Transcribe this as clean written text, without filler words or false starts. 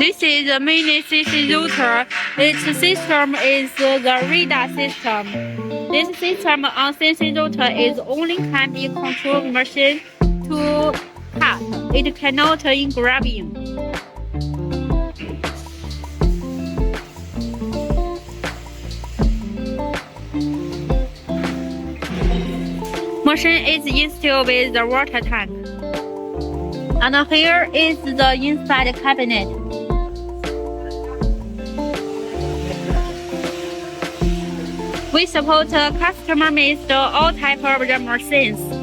This is the mini CC router. Its system is the radar system. This system on CC router is only can be control machine to cut. It cannot engraving. Machine is installed with the water tank. And here is the inside cabinet. We support customer install all type of the machines.